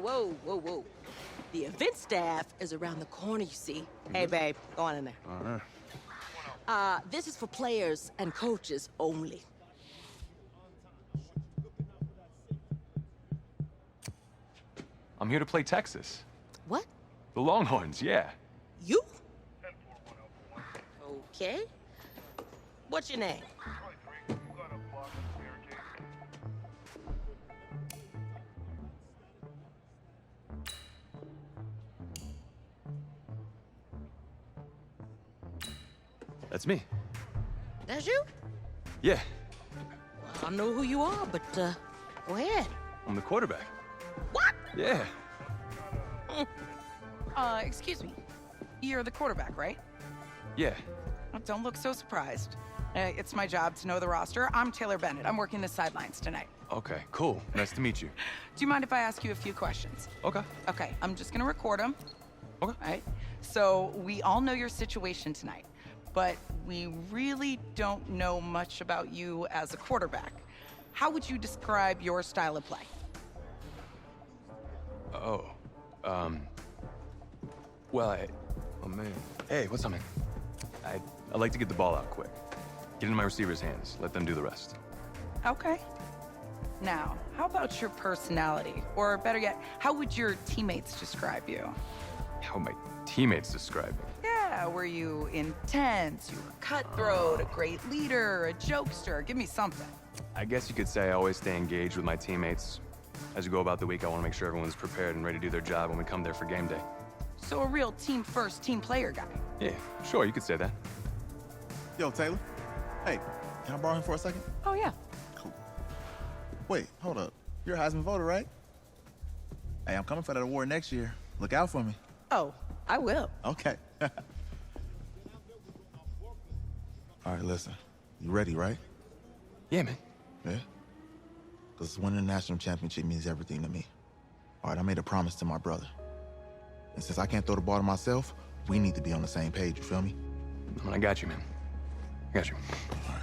whoa. The event staff is around the corner, you see. Hey, babe, go on in there. All right. This is for players and coaches only. I'm here to play Texas. What? The Longhorns, yeah. You? Okay. What's your name? That's me. That's you? Yeah, Well, I know who you are, but, go ahead. I'm the quarterback. What? Yeah. Excuse me. You're the quarterback, right? Yeah. Don't look so surprised. It's my job to know the roster. I'm Taylor Bennett. I'm working the sidelines tonight. Okay, cool. Nice to meet you. Do you mind if I ask you a few questions? Okay. Okay, I'm just gonna record them. Okay. All right? So, we all know your situation tonight, but we really don't know much about you as a quarterback. How would you describe your style of play? Oh. Well, oh, man. Hey, what's up, man? I like to get the ball out quick. Get into my receiver's hands. Let them do the rest. Okay. Now, how about your personality? Or better yet, how would your teammates describe you? How my teammates describe me. Yeah, were you intense? You were cutthroat, a great leader, a jokester? Give me something. I guess you could say I always stay engaged with my teammates. As we go about the week, I want to make sure everyone's prepared and ready to do their job when we come there for game day. So a real team-first, team-player guy. Yeah, sure, you could say that. Yo, Taylor. Hey, can I borrow him for a second? Oh, yeah. Cool. Wait, hold up. You're a Heisman voter, right? Hey, I'm coming for that award next year. Look out for me. Oh, I will. Okay. All right, listen. You ready, right? Yeah, man. Yeah? Because winning the national championship means everything to me. All right, I made a promise to my brother. And since I can't throw the ball to myself, we need to be on the same page, you feel me? I got you, man. I got you. All right.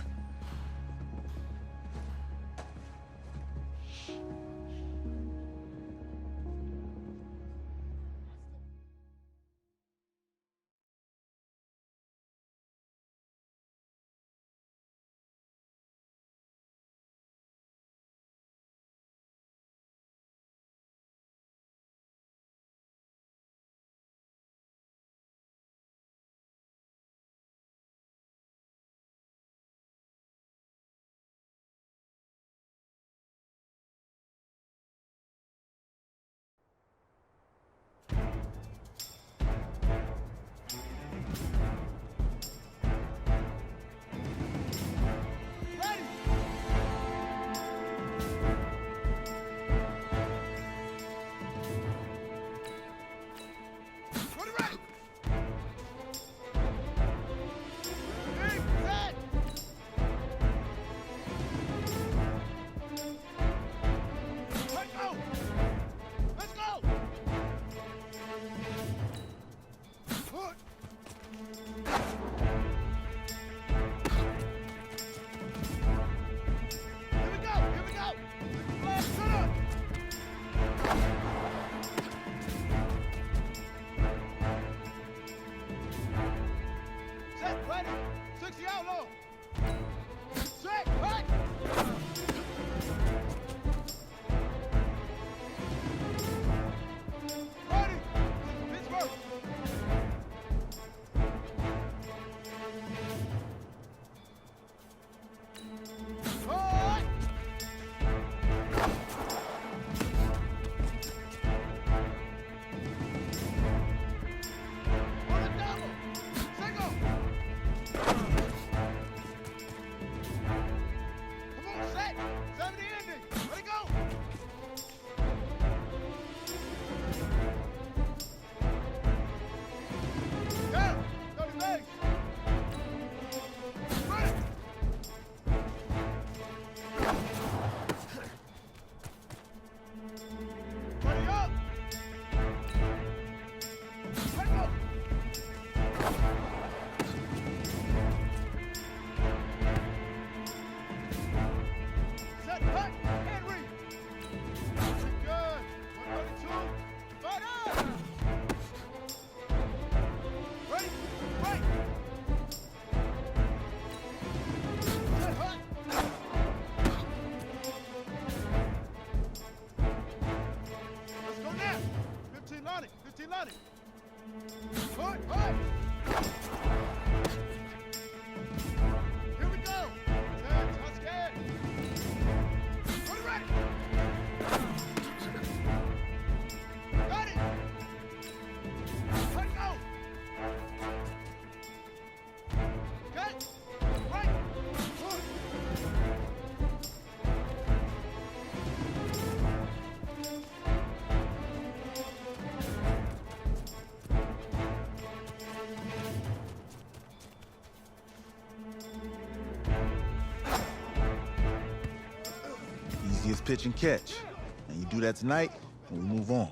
Reloading. Good, good. Here we go. Turn, touch scared. Put it ready. Got it. Let go. Good. Right. Good. Easiest pitch and catch. And you do that tonight, and we move on.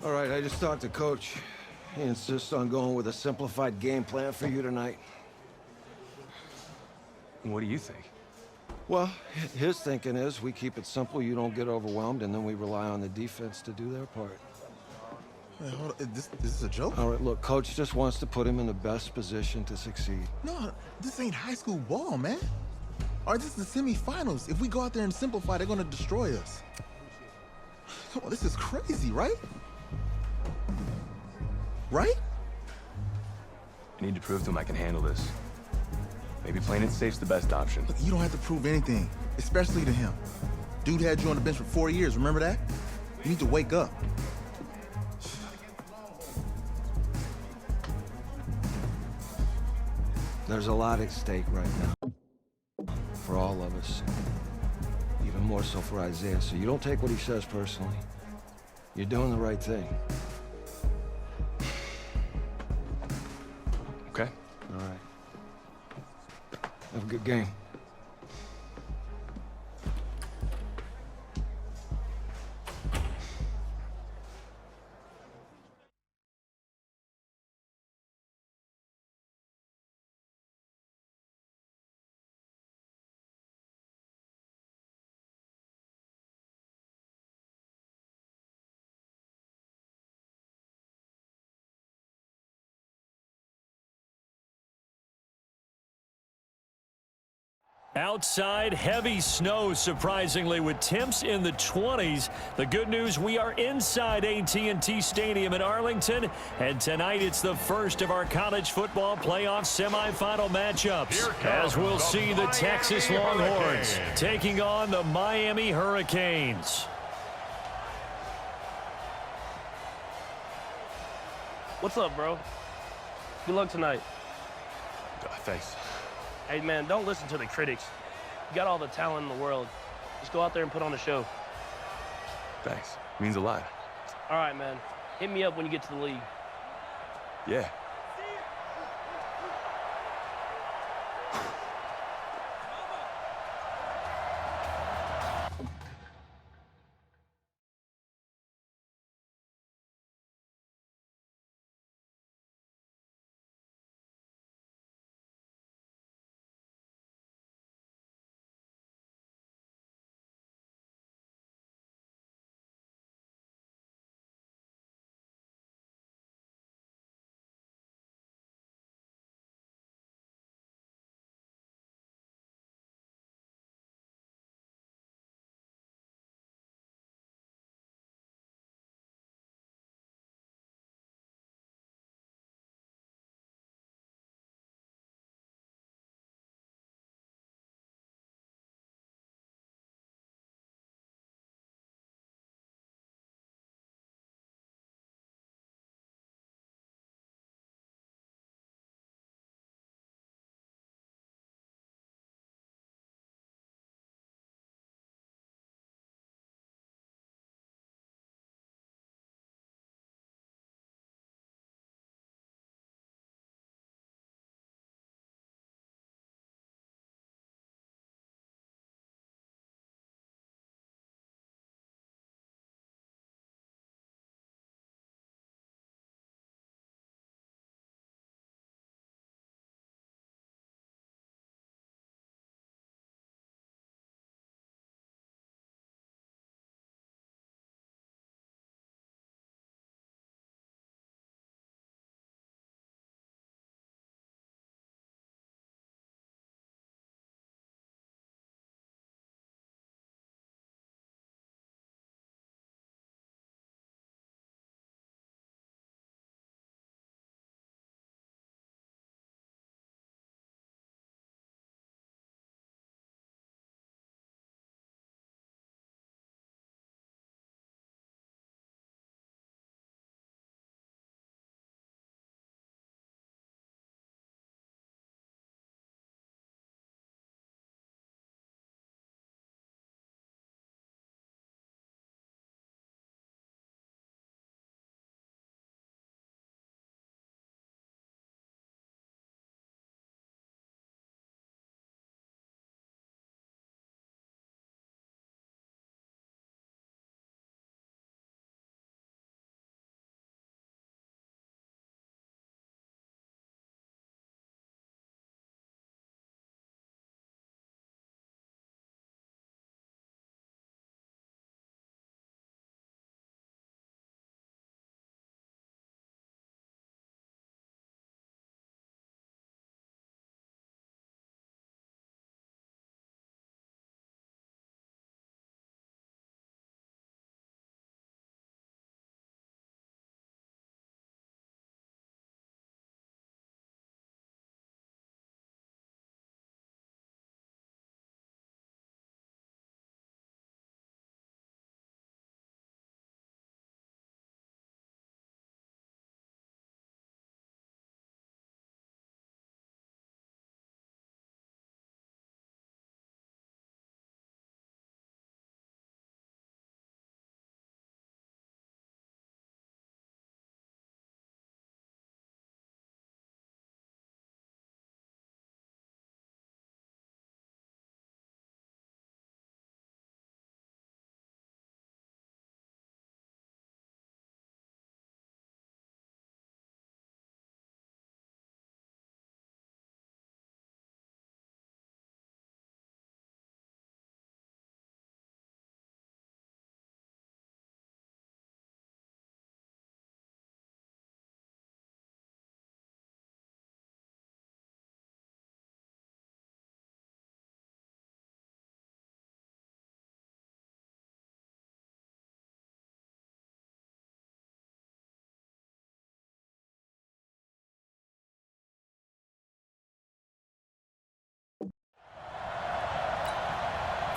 All right, I just talked to Coach. He insists on going with a simplified game plan for you tonight. What do you think? Well, his thinking is we keep it simple, you don't get overwhelmed, and then we rely on the defense to do their part. Hey, hold on. This is a joke? All right, look, Coach just wants to put him in the best position to succeed. No, this ain't high school ball, man. All right, this is the semifinals. If we go out there and simplify, they're gonna destroy us. Come on, this is crazy, right? Right? I need to prove to him I can handle this. Maybe playing it safe's the best option. Look, you don't have to prove anything, especially to him. Dude had you on the bench for 4 years, remember that? You need to wake up. There's a lot at stake right now. For all of us. Even more so for Isaiah, so you don't take what he says personally. You're doing the right thing. Okay? All right. Have a good game. Outside, heavy snow, surprisingly, with temps in the 20s. The good news, we are inside AT&T Stadium in Arlington, and tonight it's the first of our college football playoff semifinal matchups, as we'll see the Texas Longhorns taking on the Miami Hurricanes. What's up, bro? Good luck tonight. Thanks. Hey, man, don't listen to the critics. You got all the talent in the world. Just go out there and put on a show. Thanks. Means a lot. All right, man. Hit me up when you get to the league. Yeah.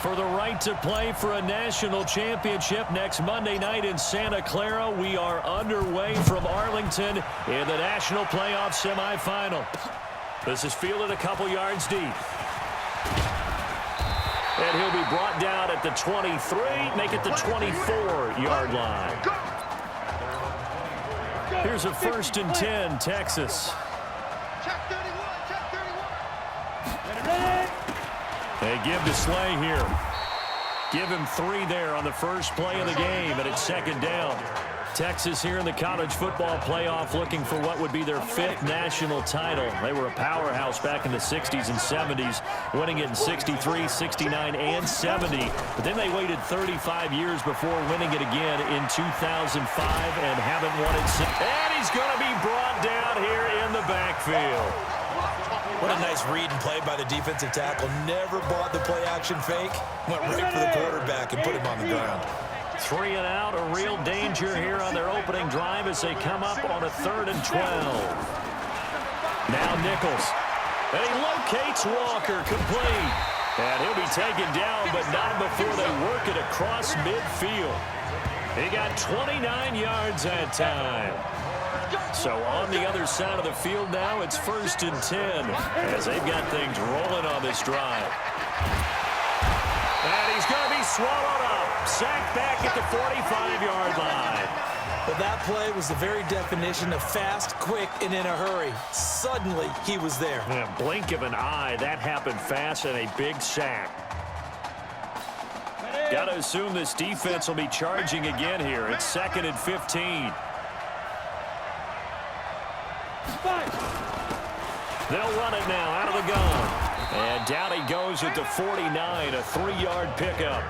For the right to play for a national championship next Monday night in Santa Clara, we are underway from Arlington in the national playoff semifinal. This is fielded a couple yards deep. And he'll be brought down at the 23, make it the 24-yard line. Here's a 1st and 10, Texas. Check 31, check 31. They give to Slay here. Give him 3 there on the first play of the game, and it's 2nd down. Texas here in the college football playoff looking for what would be their 5th national title. They were a powerhouse back in the 60s and 70s, winning it in 63, 69, and 70. But then they waited 35 years before winning it again in 2005 and haven't won it since. And he's going to be brought down here in the backfield. What a nice read and play by the defensive tackle. Never bought the play-action fake. Went right for the quarterback and put him on the ground. 3 and out, a real danger here on their opening drive as they come up on a 3rd and 12. Now Nichols. And he locates Walker, complete. And he'll be taken down, but not before they work it across midfield. He got 29 yards that time. So on the other side of the field now, it's 1st and 10 as they've got things rolling on this drive. And he's going to be swallowed up. Sacked back at the 45-yard line. But that play was the very definition of fast, quick, and in a hurry. Suddenly, he was there. Yeah, blink of an eye, that happened fast and a big sack. Got to assume this defense will be charging again here. It's 2nd and 15. They'll run it now out of the gun. And down he goes at the 49, a 3-yard pickup.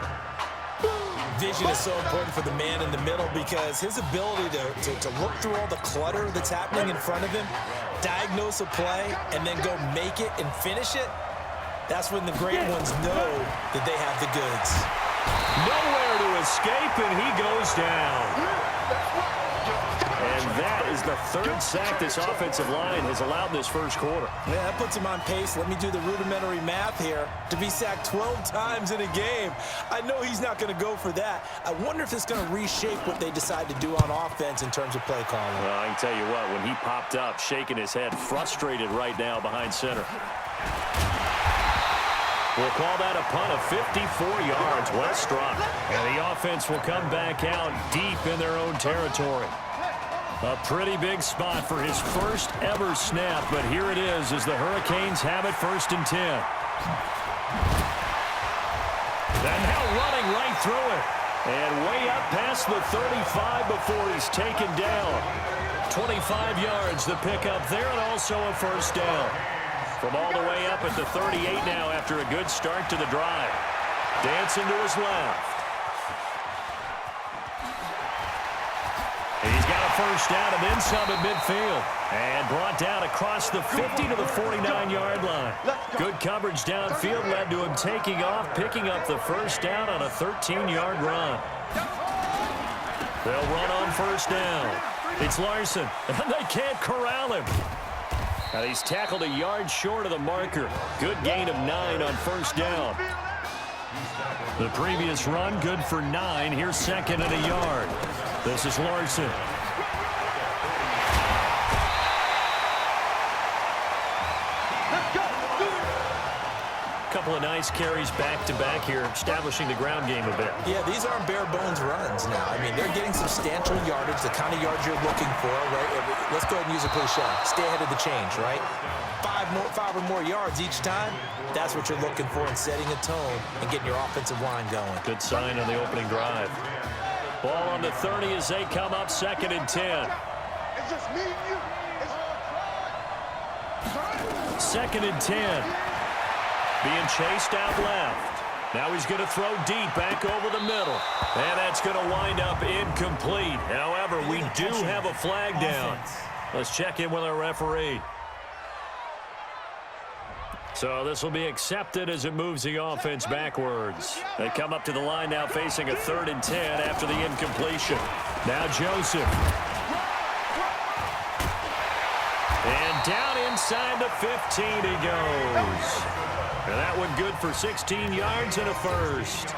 Vision is so important for the man in the middle because his ability to look through all the clutter that's happening in front of him, diagnose a play, and then go make it and finish it, that's when the great ones know that they have the goods. Nowhere to escape, and he goes down. And that is the 3rd sack this offensive line has allowed this first quarter. Yeah, that puts him on pace. Let me do the rudimentary math here. To be sacked 12 times in a game, I know he's not going to go for that. I wonder if it's going to reshape what they decide to do on offense in terms of play calling. Well, I can tell you what, when he popped up, shaking his head, frustrated right now behind center. We'll call that a punt of 54 yards. Well struck. And the offense will come back out deep in their own territory. A pretty big spot for his first ever snap, but here it is as the Hurricanes have it 1st and 10. And now running right through it. And way up past the 35 before he's taken down. 25 yards the pickup there, and also a 1st down. From all the way up at the 38 now after a good start to the drive. Dancing to his left. He's got a 1st down and then some at midfield. And brought down across the 50 to the 49-yard line. Good coverage downfield led to him taking off, picking up the 1st down on a 13-yard run. They'll run on 1st down. It's Larson, and they can't corral him. And he's tackled a yard short of the marker. Good gain of 9 on 1st down. The previous run, good for 9. Here's 2nd and a yard. This is Larson. Couple of nice carries back-to-back here, establishing the ground game a bit. Yeah, these aren't bare-bones runs now. I mean, they're getting substantial yardage, the kind of yards you're looking for, right? Let's go ahead and use a cliche. Stay ahead of the change, right? 5 or more yards each time, that's what you're looking for in setting a tone and getting your offensive line going. Good sign on the opening drive. Ball on the 30 as they come up 2nd and 10. It's just me and you. 2nd and 10. Being chased out left. Now he's going to throw deep back over the middle. And that's going to wind up incomplete. However, we do have a flag down. Let's check in with our referee. So this will be accepted as it moves the offense backwards. They come up to the line now facing a 3rd and 10 after the incompletion. Now Joseph. And down inside the 15 he goes. And that one good for 16 yards and a first.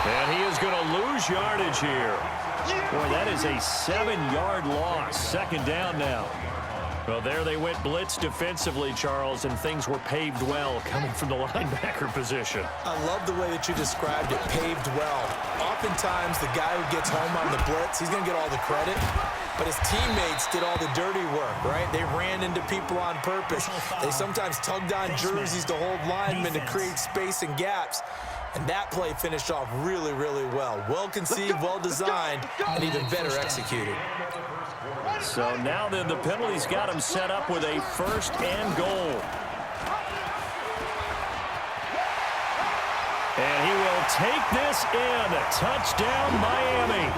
And he is going to lose yardage here. Boy, that is a 7-yard loss. Second down now. Well, there they went blitz defensively, Charles, and things were paved well coming from the linebacker position. I love the way that you described it, paved well. Oftentimes, the guy who gets home on the blitz, he's going to get all the credit, but his teammates did all the dirty work, right? They ran into people on purpose. They sometimes tugged on jerseys to hold linemen to create space and gaps. And that play finished off really, really well. Well-conceived, well-designed, and even better executed. So now then the penalty's got him set up with a first and goal. And he will take this in. Touchdown, Miami.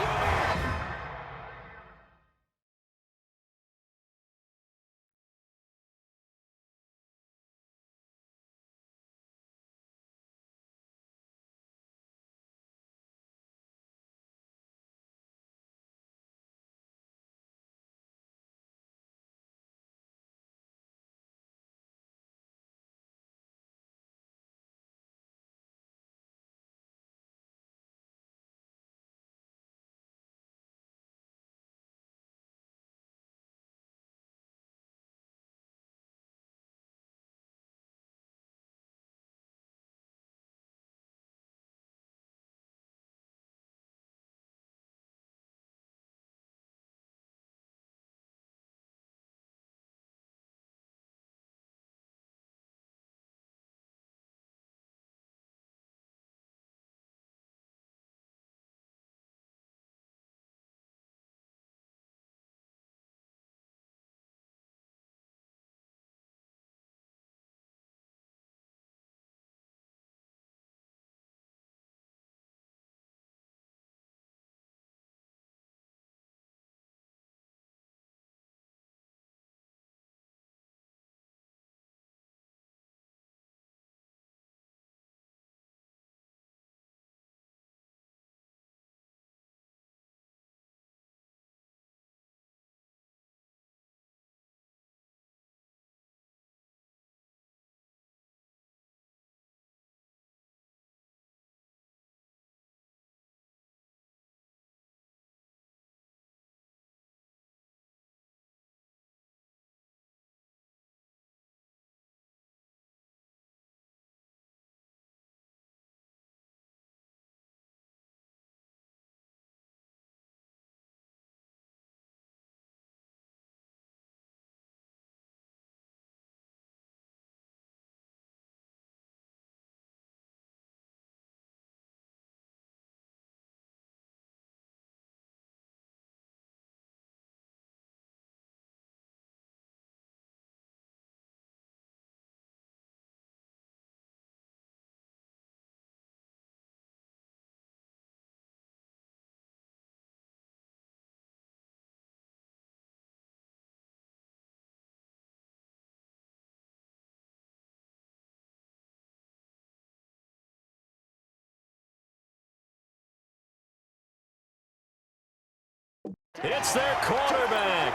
It's their quarterback,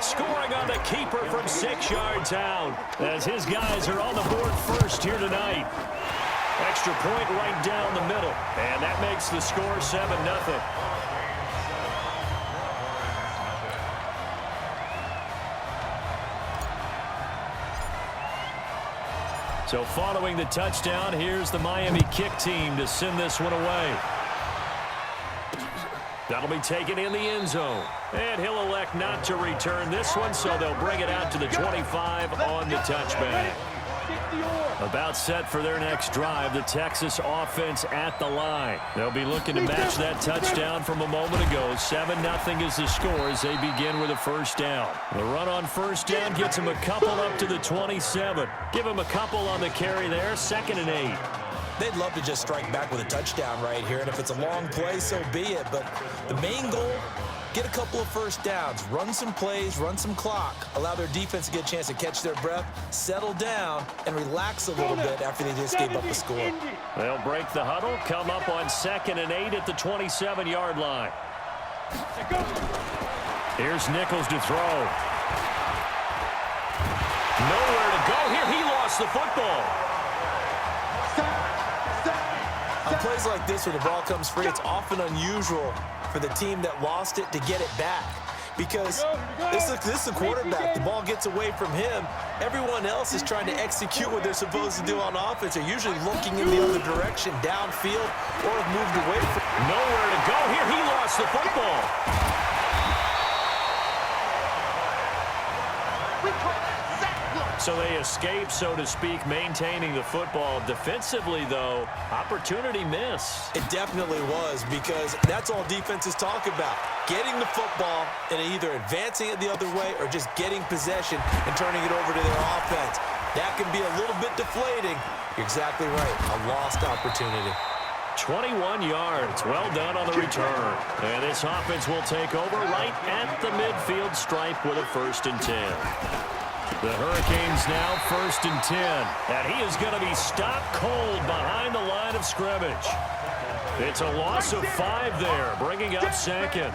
scoring on the keeper from 6 yards out, as his guys are on the board first here tonight. Extra point right down the middle, and that makes the score 7-0. So following the touchdown, here's the Miami kick team to send this one away. That'll be taken in the end zone. And he'll elect not to return this one, so they'll bring it out to the 25 on the touchback. About set for their next drive, the Texas offense at the line. They'll be looking to match that touchdown from a moment ago. 7-0 is the score as they begin with a first down. The run on first down gets them a couple up to the 27. Give them a couple on the carry there, 2nd and 8. They'd love to just strike back with a touchdown right here, and if it's a long play, so be it. But the main goal, get a couple of first downs, run some plays, run some clock, allow their defense to get a chance to catch their breath, settle down, and relax a little bit after they just gave up a score. They'll break the huddle, come up on 2nd and 8 at the 27-yard line. Here's Nichols to throw. Nowhere to go here. He lost the football. On plays like this where the ball comes free, it's often unusual for the team that lost it to get it back. Because this is a quarterback. The ball gets away from him. Everyone else is trying to execute what they're supposed to do on offense. They're usually looking in the other direction, downfield, or have moved away from. Nowhere to go here. He lost the football. So they escape, so to speak, maintaining the football. Defensively, though, opportunity miss. It definitely was, because that's all defenses talk about. Getting the football and either advancing it the other way or just getting possession and turning it over to their offense. That can be a little bit deflating. You're exactly right. A lost opportunity. 21 yards. Well done on the return. And this offense will take over right at the midfield stripe with a 1st and 10. The Hurricanes now 1st and 10. And he is going to be stopped cold behind the line of scrimmage. It's a loss of 5 there, bringing up 2nd.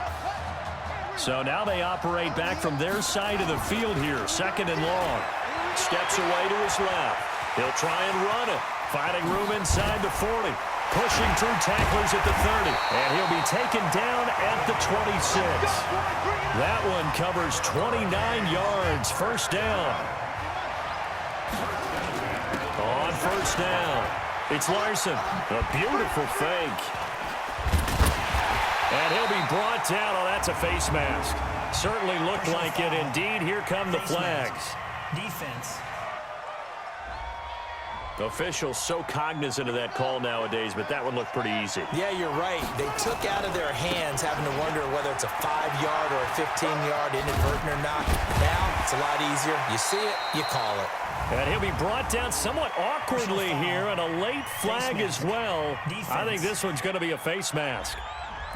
So now they operate back from their side of the field here, 2nd and long. Steps away to his left. He'll try and run it. Finding room inside the 40. Pushing through tacklers at the 30. And he'll be taken down at the 26. That one covers 29 yards. 1st down. On 1st down, it's Larson. A beautiful fake. And he'll be brought down. Oh, that's a face mask. Certainly looked like it. Indeed, here come the flags. Defense. Officials so cognizant of that call nowadays, but that one looked pretty easy. Yeah, you're right. They took out of their hands having to wonder whether it's a 5-yard or a 15-yard inadvertent or not. Now, it's a lot easier. You see it, you call it. And he'll be brought down somewhat awkwardly here, and a late flag as well. I think this one's going to be a face mask.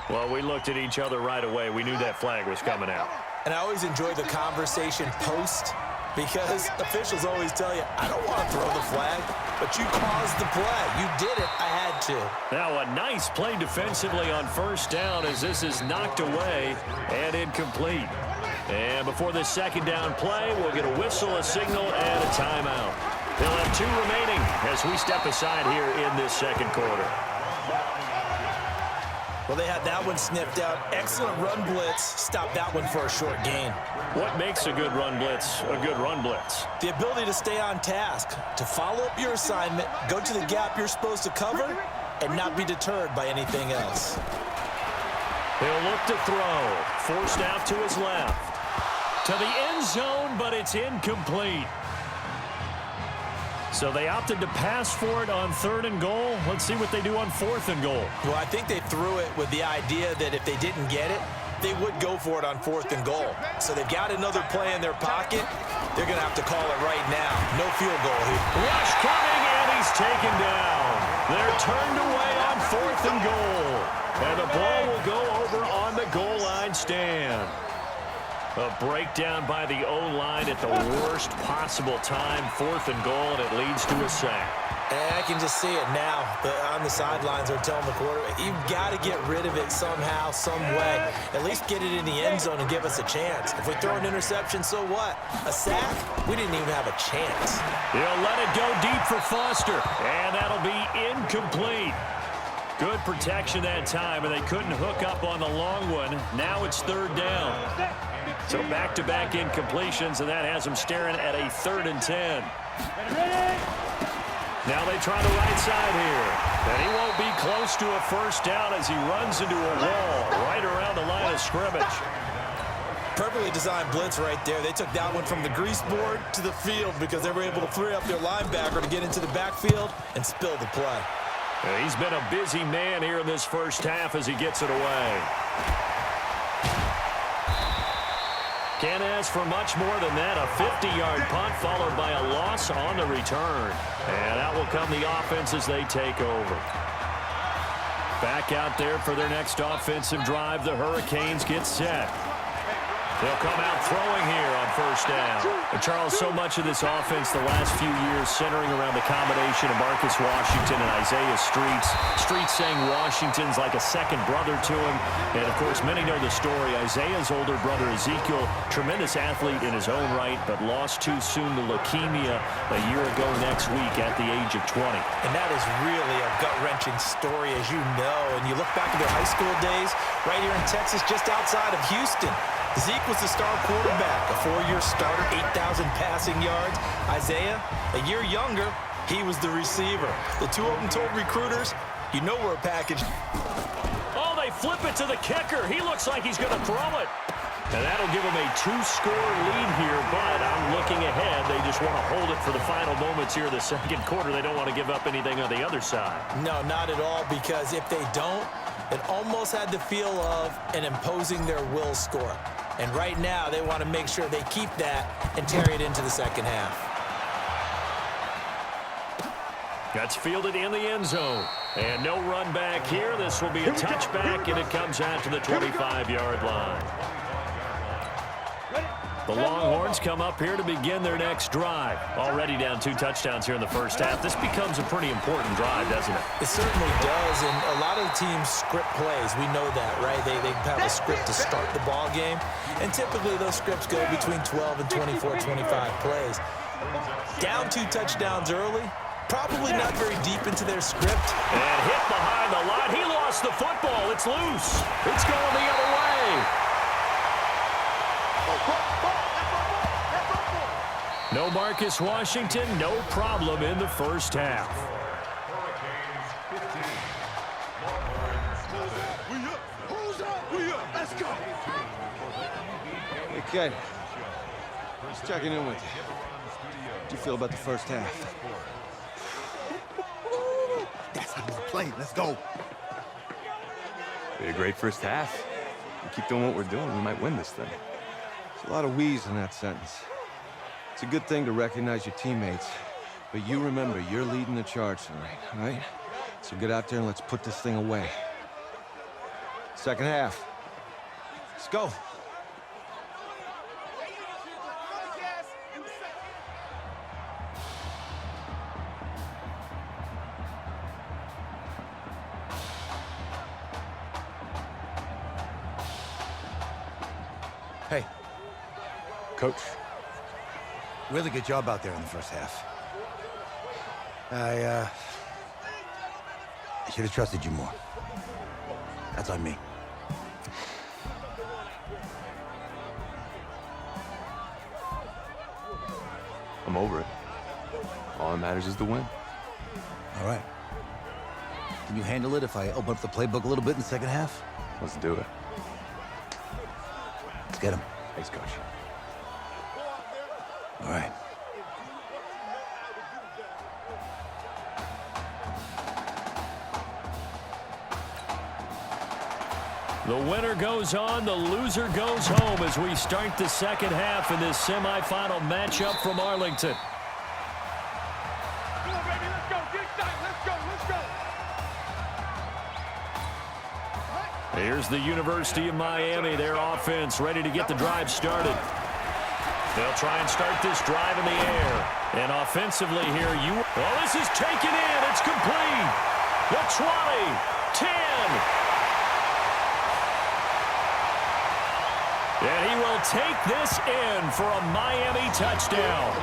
Well, we looked at each other right away. We knew that flag was coming out. And I always enjoy the conversation post, because officials always tell you, I don't want to throw the flag, but you caused the play. You did it. I had to. Now a nice play defensively on 1st down as this is knocked away and incomplete. And before this 2nd down play, we'll get a whistle, a signal, and a timeout. They'll have 2 remaining as we step aside here in this 2nd quarter. Well, they had that one sniffed out. Excellent run blitz. Stopped that one for a short gain. What makes a good run blitz a good run blitz? The ability to stay on task, to follow up your assignment, go to the gap you're supposed to cover, and not be deterred by anything else. He'll look to throw. Forced out to his left. To the end zone, but it's incomplete. So they opted to pass for it on 3rd and goal. Let's see what they do on 4th and goal. Well, I think they threw it with the idea that if they didn't get it, they would go for it on 4th and goal. So they've got another play in their pocket. They're going to have to call it right now. No field goal here. Rush coming, and he's taken down. They're turned away on 4th and goal. And the ball will go over on the goal line stand. A breakdown by the O-line at the worst possible time. 4th and goal, and it leads to a sack. And I can just see it now. On the sidelines, they're telling the quarterback, you've got to get rid of it somehow, some way. At least get it in the end zone and give us a chance. If we throw an interception, so what? A sack? We didn't even have a chance. He'll let it go deep for Foster, and that'll be incomplete. Good protection that time, and they couldn't hook up on the long one. Now it's 3rd down. So back-to-back incompletions, and that has them staring at a 3rd and 10. Now they try the right side here. And he won't be close to a 1st down as he runs into a wall right around the line of scrimmage. Perfectly designed blitz right there. They took that one from the grease board to the field because they were able to free up their linebacker to get into the backfield and spill the play. He's been a busy man here in this 1st half as he gets it away. Can't ask for much more than that. A 50-yard punt followed by a loss on the return. And out will come the offense as they take over. Back out there for their next offensive drive. The Hurricanes get set. They'll come out throwing here on first down. And Charles, so much of this offense the last few years centering around the combination of Marcus Washington and Isaiah Streets. Streets saying Washington's like a second brother to him. And, of course, many know the story. Isaiah's older brother, Ezekiel, tremendous athlete in his own right, but lost too soon to leukemia a year ago next week at the age of 20. And that is really a gut-wrenching story, as you know. And you look back at their high school days right here in Texas, just outside of Houston. Zeke was the star quarterback, a 4-year starter, 8,000 passing yards. Isaiah, a year younger, he was the receiver. The two of them told recruiters, you know we're a package. Oh, they flip it to the kicker. He looks like he's going to throw it. And that'll give them a 2-score lead here, but I'm looking ahead. They just want to hold it for the final moments here of the second quarter. They don't want to give up anything on the other side. No, not at all, because if they don't, it almost had the feel of an imposing their will score. And right now, they want to make sure they keep that and carry it into the second half. That's fielded in the end zone. And no run back here. This will be a touchback, and it comes out to the 25-yard line. The Longhorns come up here to begin their next drive. Already down 2 touchdowns here in the first half. This becomes a pretty important drive, doesn't it? It certainly does, and a lot of the teams script plays. We know that, right? They have a script to start the ball game, and typically those scripts go between 12 and 24, 25 plays. Down 2 touchdowns early, probably not very deep into their script. And hit behind the line. He lost the football. It's loose. It's going the other way. No Marcus Washington, no problem in the first half. Let's go. Hey, Ken. Just checking in with you. How'd you feel about the first half? That's how we're playing. Let's go. Be a great first half. We keep doing what we're doing, we might win this thing. There's a lot of wheeze in that sentence. It's a good thing to recognize your teammates, but you remember, you're leading the charge tonight, all right? So get out there and let's put this thing away. Second half. Let's go. Hey. Coach. Really good job out there in the first half. I should have trusted you more. That's on me. I'm over it. All that matters is the win. All right. Can you handle it if I open up the playbook a little bit in the second half? Let's do it. Let's get him. Thanks, Coach. All right. The winner goes on, the loser goes home as we start the second half in this semifinal matchup from Arlington. Come on, baby, let's go. Get excited. Let's go. Here's the University of Miami, their offense ready to get the drive started. They'll try and start this drive in the air. And offensively here, well, this is taken in. It's complete. The 20, 10. And he will take this in for a Miami touchdown.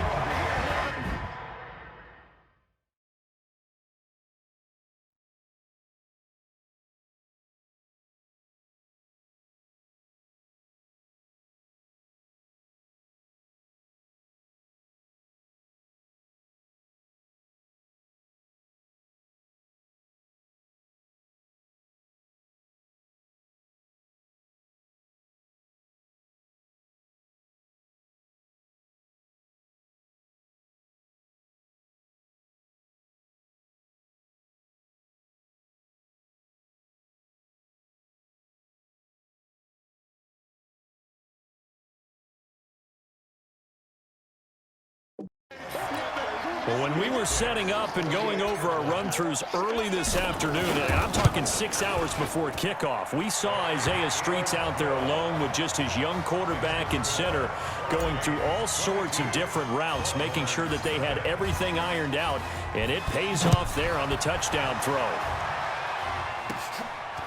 Well, when we were setting up and going over our run-throughs early this afternoon, and I'm talking 6 hours before kickoff, we saw Isaiah Streets out there alone with just his young quarterback and center going through all sorts of different routes, making sure that they had everything ironed out, and it pays off there on the touchdown throw.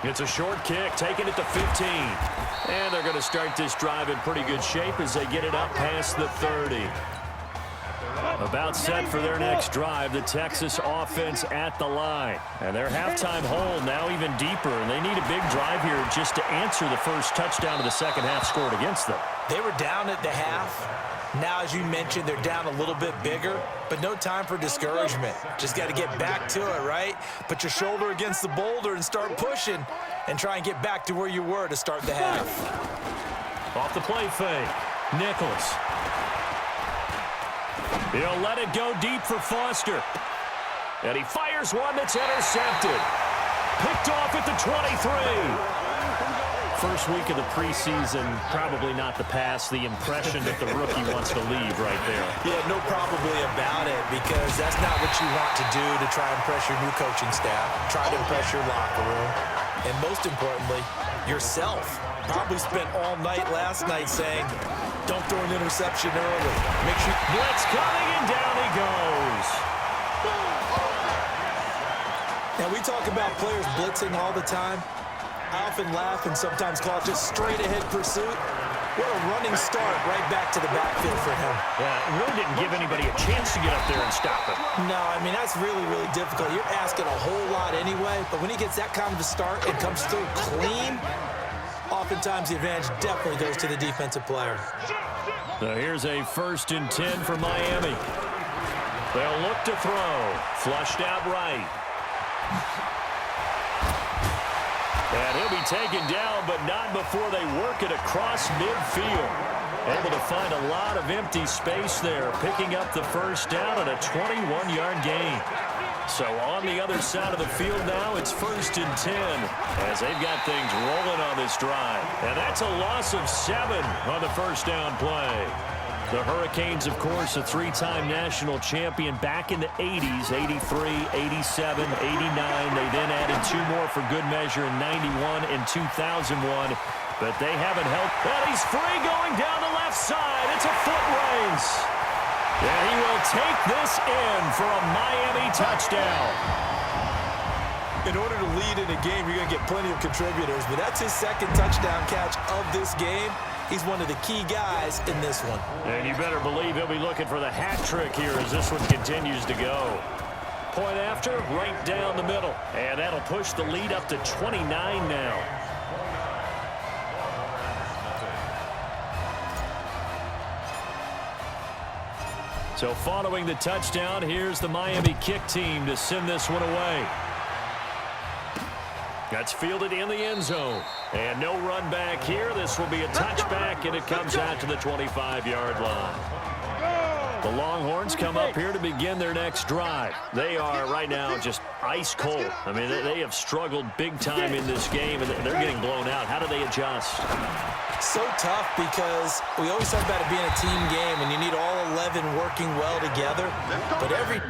It's a short kick, taking it to 15. And they're going to start this drive in pretty good shape as they get it up past the 30. About set for their next drive, the Texas offense at the line. And their halftime hole now even deeper, and they need a big drive here just to answer the first touchdown of the second half scored against them. They were down at the half. Now, as you mentioned, they're down a little bit bigger, but no time for discouragement. Just got to get back to it, right? Put your shoulder against the boulder and start pushing and try and get back to where you were to start the half. Off the play fake, Nichols. He'll let it go deep for Foster. And he fires one that's intercepted. Picked off at the 23. First week of the preseason, probably not the pass, the impression that the rookie wants to leave right there. Yeah, no probably about it, because that's not what you want to do to try and impress your new coaching staff, try to impress your locker room, and most importantly, yourself. Probably spent all night last night saying, don't throw an interception early. Make sure blitz coming, and down he goes. Now, we talk about players blitzing all the time. I often laugh and sometimes call it just straight-ahead pursuit. What a running start right back to the backfield for him. Yeah, it really didn't give anybody a chance to get up there and stop him. No, I mean, that's really, really difficult. You're asking a whole lot anyway, but when he gets that kind of a start and comes through clean, oftentimes the advantage definitely goes to the defensive player. So here's a 1st and 10 for Miami. They'll look to throw. Flushed out right. And he'll be taken down, but not before they work it across midfield. Able to find a lot of empty space there, picking up the first down and a 21-yard gain. So on the other side of the field now, it's 1st and 10 as they've got things rolling on this drive. And that's a loss of 7 on the first down play. The Hurricanes, of course, a 3-time national champion back in the 80s, 83, 87, 89. They then added 2 more for good measure in 91 and 2001. But they haven't helped. And he's free going down the left side. It's a foot race. And he will take this in for a Miami touchdown. In order to lead in a game, you're going to get plenty of contributors, but that's his 2nd touchdown catch of this game. He's one of the key guys in this one. And you better believe he'll be looking for the hat trick here as this one continues to go. Point after, right down the middle. And that'll push the lead up to 29 now. So following the touchdown, here's the Miami kick team to send this one away. That's fielded in the end zone. And no run back here. This will be a touchback, and it comes out to the 25-yard line. The Longhorns come up here to begin their next drive. They are right now just ice cold. I mean, they have struggled big time in this game, and they're getting blown out. How do they adjust? So tough because we always talk about it being a team game, and you need all 11 working well together. But every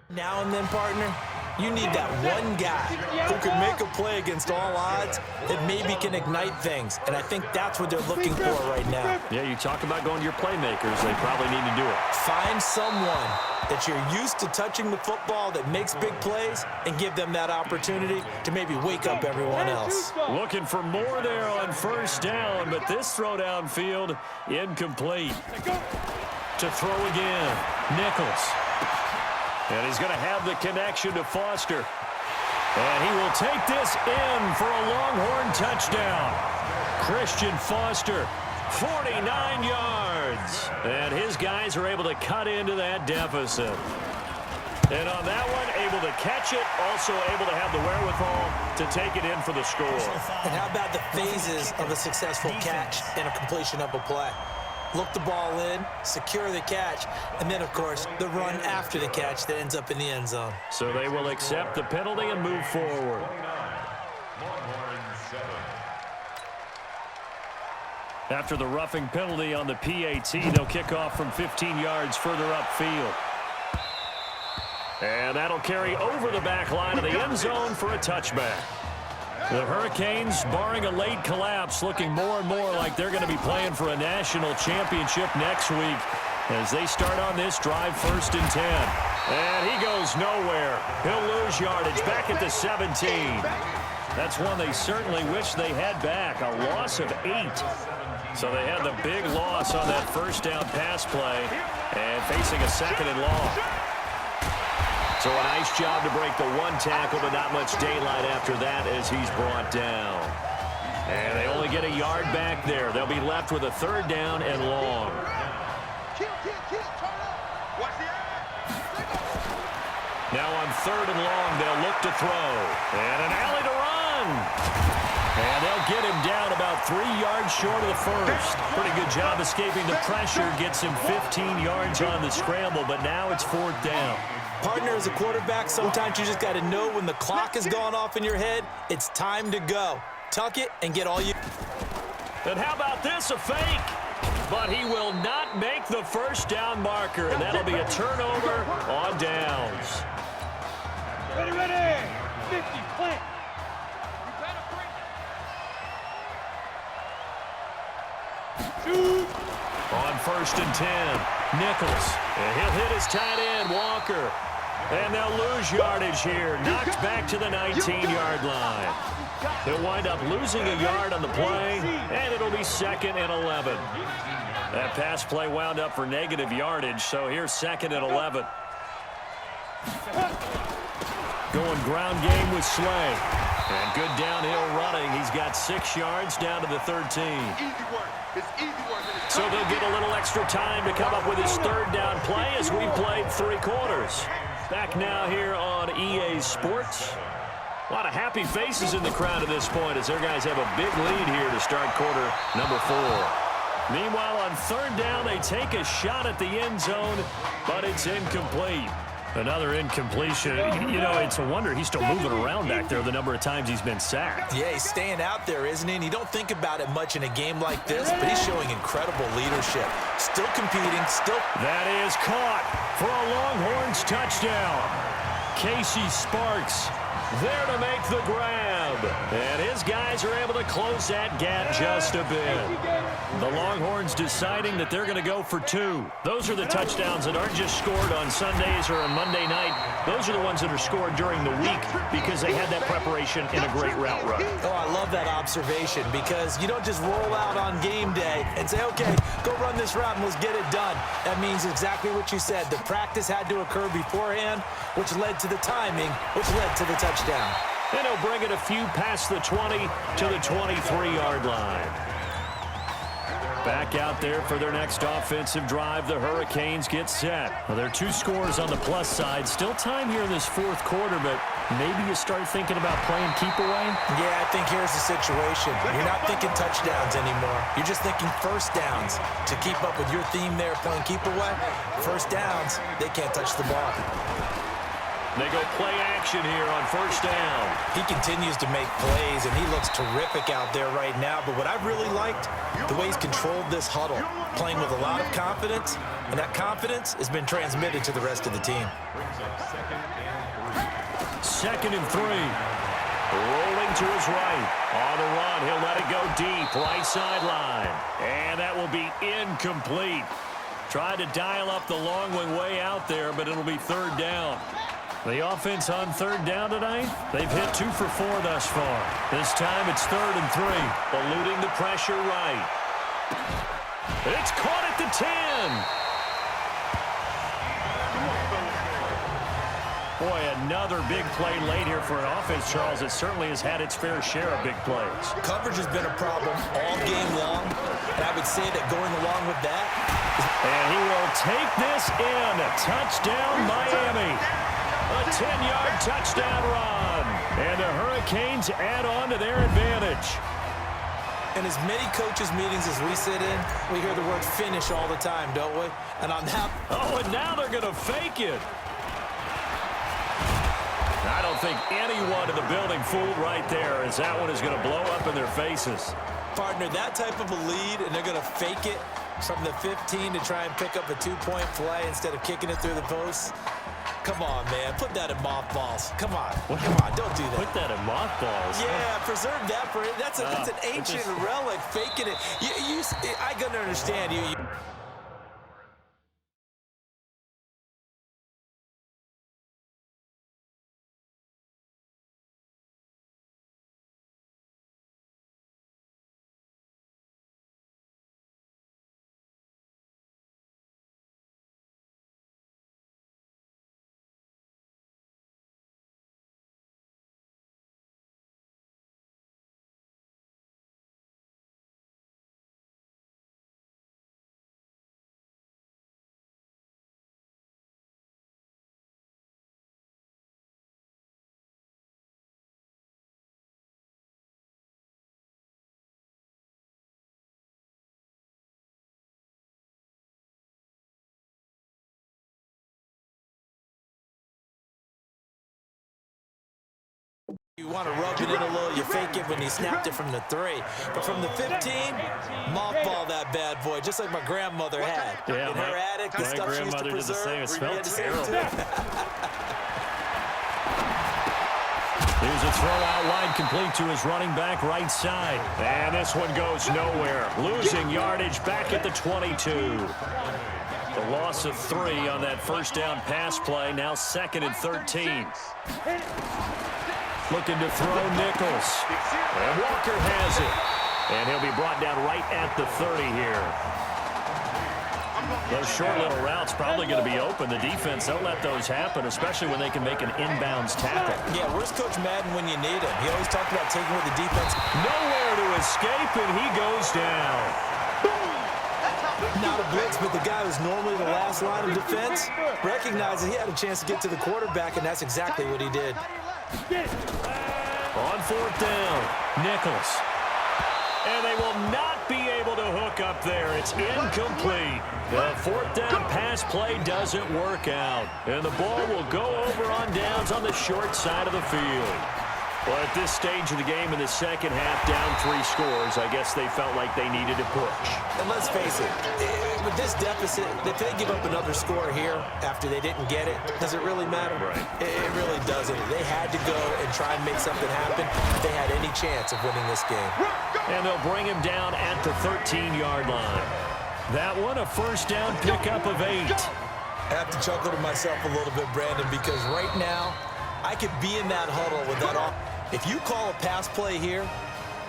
now and then, partner, you need that one guy who can make a play against all odds that maybe can ignite things. And I think that's what they're looking for right now. Yeah, you talk about going to your playmakers. They probably need to do it. Find someone that you're used to touching the football that makes big plays and give them that opportunity to maybe wake up everyone else. Looking for more there on first down, but this throw downfield incomplete. To throw again, Nichols. And he's going to have the connection to Foster. And he will take this in for a Longhorn touchdown. Christian Foster, 49 yards. And his guys are able to cut into that deficit. And on that one, able to catch it, also able to have the wherewithal to take it in for the score. And how about the phases of a successful catch and a completion of a play? Look the ball in, secure the catch, and then, of course, the run after the catch that ends up in the end zone. So they will accept the penalty and move forward. After the roughing penalty on the PAT, they'll kick off from 15 yards further upfield. And that'll carry over the back line of the end zone for a touchback. The Hurricanes, barring a late collapse, looking more and more like they're going to be playing for a national championship next week as they start on this drive 1st and 10. And he goes nowhere. He'll lose yardage back at the 17. That's one they certainly wish they had back, a loss of 8. So they had the big loss on that first down pass play and facing a 2nd and long. So a nice job to break the 1 tackle, but not much daylight after that as he's brought down. And they only get a yard back there. They'll be left with a 3rd down and long. Now on 3rd and long, they'll look to throw. And an alley to run. And they'll get him down about 3 yards short of the first. Pretty good job escaping the pressure. Gets him 15 yards on the scramble, but now it's 4th down. Partner, as a quarterback, sometimes you just got to know when the clock has gone off in your head, it's time to go. Tuck it and get all you... And how about this, a fake? But he will not make the first down marker, and that'll be a turnover on downs. Ready, ready. 50, plant. Shoot. On 1st and 10, Nichols. And he'll hit his tight end, Walker. And they'll lose yardage here. Knocked back to the 19-yard line. He'll wind up losing a yard on the play, and it'll be 2nd and 11. That pass play wound up for negative yardage, so here's 2nd and 11. Going ground game with Slay. And good downhill running. He's got 6 yards down to the 13. So they'll get a little extra time to come up with his 3rd down play as we've played 3 quarters. Back now here on EA Sports. A lot of happy faces in the crowd at this point as their guys have a big lead here to start quarter number 4. Meanwhile, on 3rd down, they take a shot at the end zone, but it's incomplete. Another incompletion. You know, it's a wonder he's still moving around back there the number of times he's been sacked. Yeah, he's staying out there, isn't he? And you don't think about it much in a game like this, but he's showing incredible leadership. Still competing, still... That is caught for a Longhorns touchdown. Casey Sparks there to make the grab. And his guys are able to close that gap just a bit. The Longhorns deciding that they're going to go for 2. Those are the touchdowns that aren't just scored on Sundays or on Monday night. Those are the ones that are scored during the week because they had that preparation in a great route run. Oh, I love that observation because you don't just roll out on game day and say, okay, go run this route and let's get it done. That means exactly what you said. The practice had to occur beforehand, which led to the timing, which led to the touchdown. And he'll bring it a few past the 20 to the 23-yard line. Back out there for their next offensive drive, the Hurricanes get set. Well, there are 2 scores on the plus side. Still time here in this 4th quarter, but maybe you start thinking about playing keep away? Yeah, I think here's the situation. You're not thinking touchdowns anymore. You're just thinking first downs. To keep up with your theme there, playing keep away, first downs, they can't touch the ball. They go play action here on 1st down. He continues to make plays, and he looks terrific out there right now. But what I've really liked, the way he's controlled this huddle, playing with a lot of confidence, and that confidence has been transmitted to the rest of the team. 2nd and 3. Rolling to his right. On the run, he'll let it go deep, right sideline. And that will be incomplete. Tried to dial up the long one way out there, but it'll be 3rd down. The offense on 3rd down tonight, they've hit 2 for 4 thus far. This time it's 3rd and 3, eluding the pressure right. It's caught at the 10. Boy, another big play late here for an offense, Charles. It certainly has had its fair share of big plays. Coverage has been a problem all game long, and I would say that going along with that... And he will take this in. Touchdown, Miami. A 10-yard touchdown run. And the Hurricanes add on to their advantage. In as many coaches' meetings as we sit in, we hear the word finish all the time, don't we? And on that... Oh, and now they're going to fake it. I don't think anyone in the building fooled right there, as that one is going to blow up in their faces. Partner, that type of a lead, and they're going to fake it from the 15 to try and pick up a 2-point play instead of kicking it through the posts. Come on, man. Put that in mothballs. Come on. Come on. Don't do that. Put that in mothballs. Yeah, preserve that for it. That's an ancient relic. Faking it. I gotta understand you. You want to rub it in a little, you fake it when he snapped it from the 3. But from the 15, mothball that bad boy, just like my grandmother had. Yeah, in her attic, the stuff she used to preserve. Did the same. It smelled terrible. Here's a throw out wide, complete to his running back right side. And this one goes nowhere. Losing yardage back at the 22. The loss of 3 on that first down pass play. Now 2nd and 13. Looking to throw Nichols. And Walker has it. And he'll be brought down right at the 30 here. Those short little routes probably going to be open. The defense, they'll let those happen, especially when they can make an inbounds tackle. Yeah, where's Coach Madden when you need him? He always talked about taking with the defense. Nowhere to escape, and he goes down. Not a blitz, but the guy who's normally the last line of defense recognized that he had a chance to get to the quarterback, and that's exactly what he did. On 4th down, Nichols. And they will not be able to hook up there. It's incomplete. The 4th down pass play doesn't work out. And the ball will go over on downs on the short side of the field. Well, at this stage of the game in the second half, down 3 scores, I guess they felt like they needed to push. And let's face it, with this deficit, if they give up another score here after they didn't get it, does it really matter? Right. It really doesn't. They had to go and try and make something happen if they had any chance of winning this game. And they'll bring him down at the 13-yard line. That one, a first down pickup of 8. I have to chuckle to myself a little bit, Brandon, because right now, I could be in that huddle with that off. If you call a pass play here,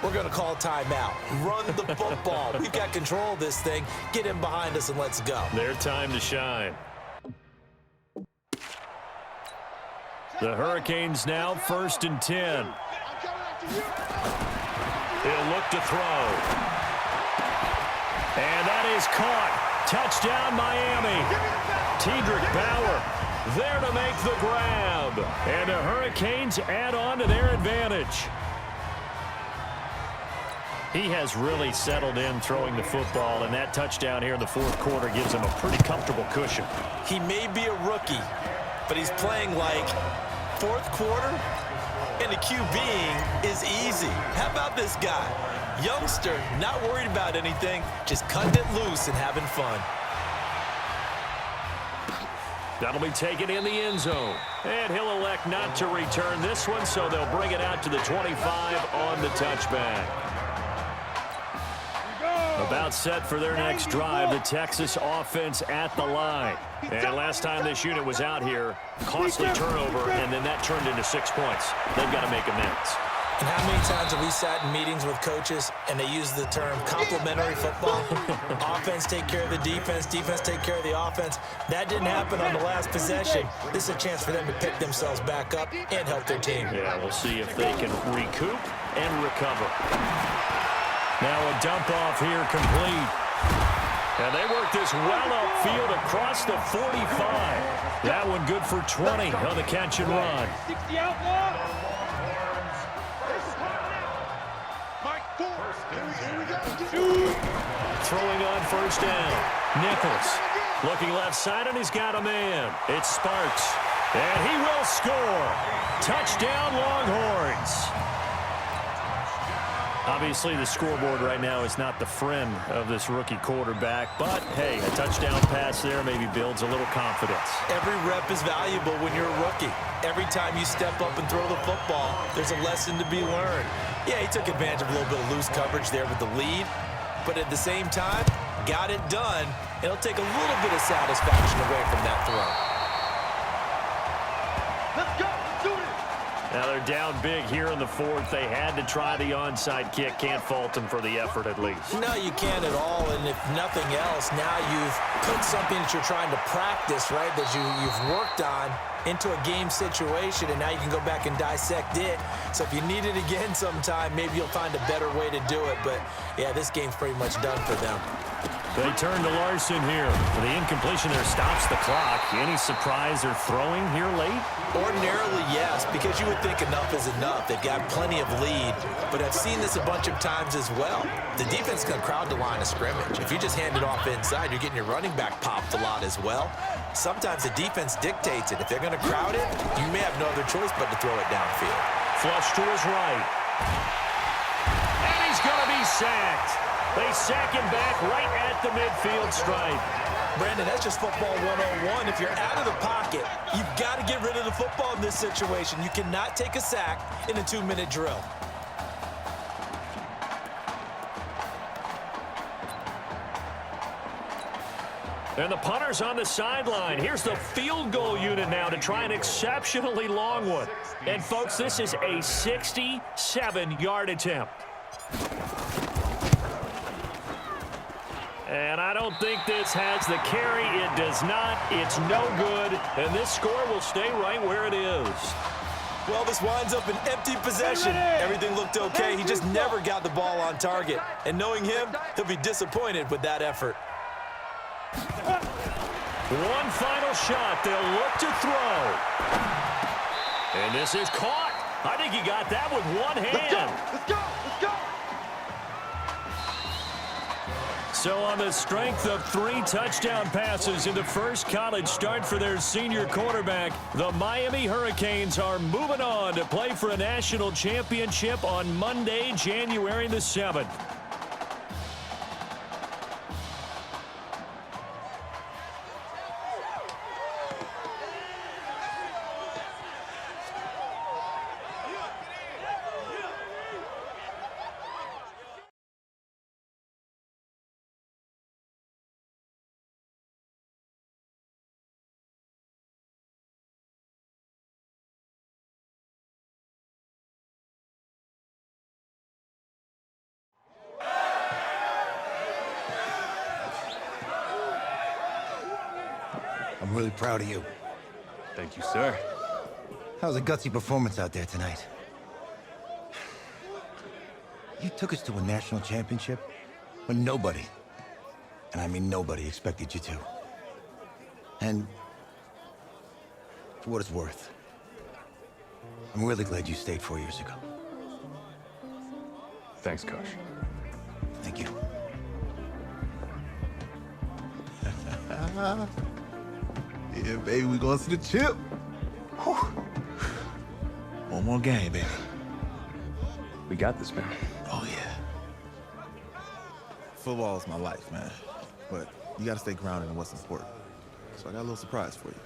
we're going to call timeout. Run the football. We've got control of this thing. Get him behind us and let's go. Their time to shine. The Hurricanes now 1st and 10. He'll look to throw. And that is caught. Touchdown, Miami. Tedrick Bauer there to make the grab. And the Hurricanes add on to their advantage. He has really settled in throwing the football, and that touchdown here in the 4th quarter gives him a pretty comfortable cushion. He may be a rookie, but he's playing like 4th quarter, and the QBing is easy. How about this guy? Youngster, not worried about anything, just cutting it loose and having fun. That'll be taken in the end zone. And he'll elect not to return this one, so they'll bring it out to the 25 on the touchback. About set for their next drive, the Texas offense at the line. And last time this unit was out here, costly turnover, and then that turned into 6 points. They've got to make amends. And how many times have we sat in meetings with coaches and they use the term complementary football? Offense take care of the defense, defense take care of the offense. That didn't happen on the last possession. This is a chance for them to pick themselves back up and help their team. Yeah, we'll see if they can recoup and recover. Now a dump off here complete. And they work this well upfield across the 45. That one good for 20 on the catch and run. 60 outlaw. Throwing on 1st down. Nichols looking left side, and he's got a man. It's Sparks. And he will score. Touchdown, Longhorns. Obviously, the scoreboard right now is not the friend of this rookie quarterback, but hey, a touchdown pass there maybe builds a little confidence. Every rep is valuable when you're a rookie. Every time you step up and throw the football, there's a lesson to be learned. Yeah, he took advantage of a little bit of loose coverage there with the lead, but at the same time, got it done. It'll take a little bit of satisfaction away from that throw. Let's go. Let's do this. Now they're down big here in the fourth. They had to try the onside kick. Can't fault them for the effort at least. No, you can't at all, and if nothing else, now you've put something that you're trying to practice, right, that you've worked on into a game situation, and now you can go back and dissect it. So if you need it again sometime, maybe you'll find a better way to do it. But, yeah, this game's pretty much done for them. They turn to Larson here. The incompletion there stops the clock. Any surprise they're throwing here late? Ordinarily, yes, because you would think enough is enough. They've got plenty of lead, but I've seen this a bunch of times as well. The defense can crowd the line of scrimmage. If you just hand it off inside, you're getting your running back popped a lot as well. Sometimes the defense dictates it. If they're going to crowd it, you may have no other choice but to throw it downfield. Flush to his right. And he's going to be sacked. They sack him back right at the midfield stripe. Brandon, that's just football 101. If you're out of the pocket, you've got to get rid of the football in this situation. You cannot take a sack in a 2-minute drill. And the punter's on the sideline. Here's the field goal unit now to try an exceptionally long one. And, folks, this is a 67-yard attempt. And I don't think this has the carry. It does not. It's no good. And this score will stay right where it is. Well, this winds up an empty possession. Everything looked okay. He just never got the ball on target. And knowing him, he'll be disappointed with that effort. One final shot. They'll look to throw. And this is caught. I think he got that with one hand. Let's go. Let's go. So on the strength of 3 touchdown passes in the first college start for their senior quarterback, the Miami Hurricanes are moving on to play for a national championship on Monday, January the 7th. I'm really proud of you. Thank you, sir. That was a gutsy performance out there tonight. You took us to a national championship when nobody, and I mean nobody, expected you to. And for what it's worth, I'm really glad you stayed 4 years ago. Thanks, Coach. Thank you. Yeah, baby, we going to the chip. Whew. One more game, baby. We got this, man. Oh, yeah. Football is my life, man. But you got to stay grounded in what's important. So I got a little surprise for you.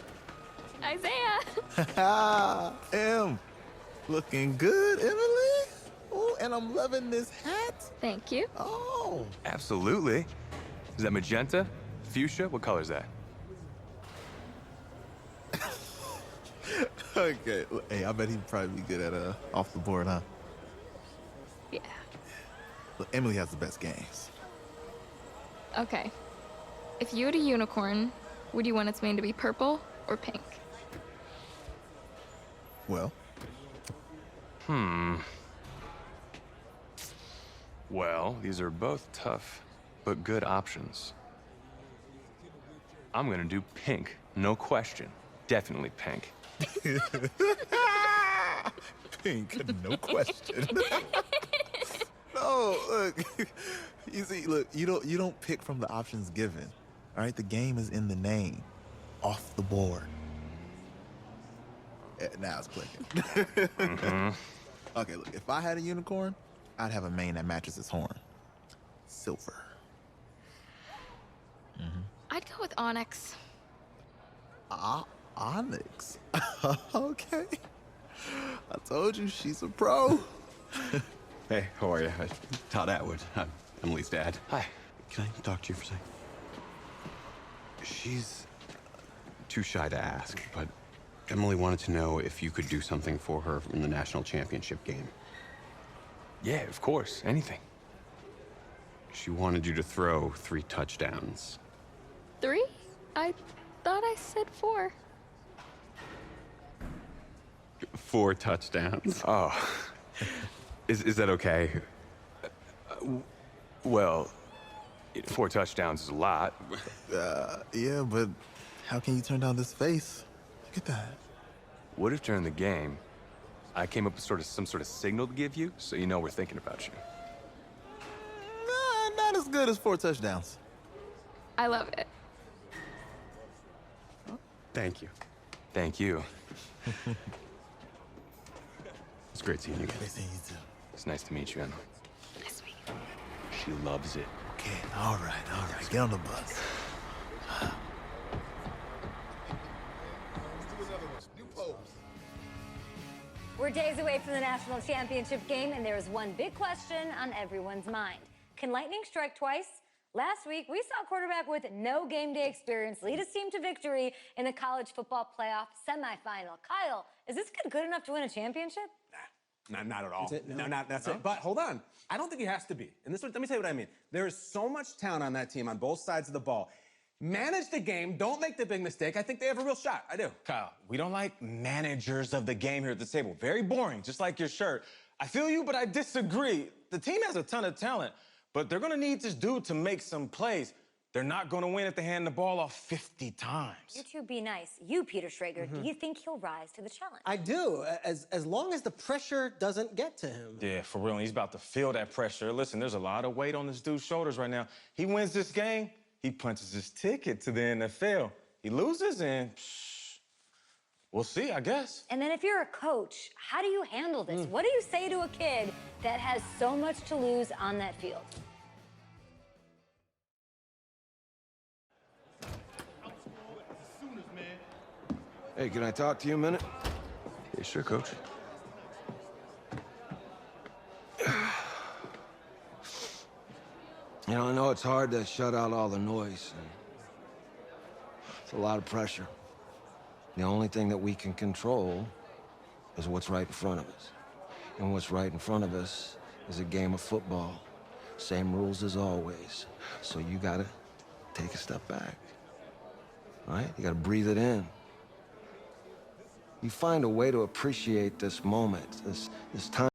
Isaiah! Em, looking good, Emily. Oh, and I'm loving this hat. Thank you. Oh. Absolutely. Is that magenta? Fuchsia? What color is that? Okay. Hey, I bet he'd probably be good at off the board, huh? Yeah. Look, Emily has the best games. Okay. If you had a unicorn, would you want its mane to be purple or pink? Well? Well, these are both tough, but good options. I'm gonna do pink, no question. Definitely pink. Pink, no question. No, look. You see, look, you don't pick from the options given. All right, the game is in the name. Off the board. Now it's clicking. Okay, look, if I had a unicorn, I'd have a mane that matches his horn. Silver. I'd go with Onyx. Onyx. Okay. I told you she's a pro. Hey, how are you? Todd Atwood. I'm Emily's dad. Hi. Can I talk to you for a second? She's too shy to ask, but Emily wanted to know if you could do something for her in the national championship game. Yeah, of course. Anything. She wanted you to throw 3 touchdowns. 3? I thought I said 4. 4 touchdowns. Oh. Is that okay? Well, 4 touchdowns is a lot. Yeah, but how can you turn down this face? Look at that. What if during the game, I came up with some sort of signal to give you, so you know we're thinking about you? Nah, not as good as 4 touchdowns. I love it. Thank you. Thank you. It's great seeing you guys. Nice seeing you too. It's nice to meet you, Emma. Nice to meet you. She loves it. Okay, all right. Get on the bus. Let's do another one. New pose. We're days away from the national championship game, and there is one big question on everyone's mind. Can lightning strike twice? Last week, we saw a quarterback with no game day experience lead his team to victory in the college football playoff semifinal. Kyle, is this kid good enough to win a championship? Not at all. That's it? No, That's it. But hold on. I don't think he has to be. And let me tell you what I mean. There is so much talent on that team on both sides of the ball. Manage the game. Don't make the big mistake. I think they have a real shot. I do. Kyle, we don't like managers of the game here at the table. Very boring, just like your shirt. I feel you, but I disagree. The team has a ton of talent, but they're going to need this dude to make some plays. They're not going to win if they hand the ball off 50 times. You two be nice. You, Peter Schrager, do you think he'll rise to the challenge? I do, as long as the pressure doesn't get to him. Yeah, for real. He's about to feel that pressure. Listen, there's a lot of weight on this dude's shoulders right now. He wins this game, he punches his ticket to the NFL. He loses, and we'll see, I guess. And then if you're a coach, how do you handle this? What do you say to a kid that has so much to lose on that field? Hey, can I talk to you a minute? Yeah, sure, Coach. You know, I know it's hard to shut out all the noise. It's a lot of pressure. The only thing that we can control is what's right in front of us. And what's right in front of us is a game of football. Same rules as always. So you gotta take a step back. All right? You gotta breathe it in. You find a way to appreciate this moment, this time.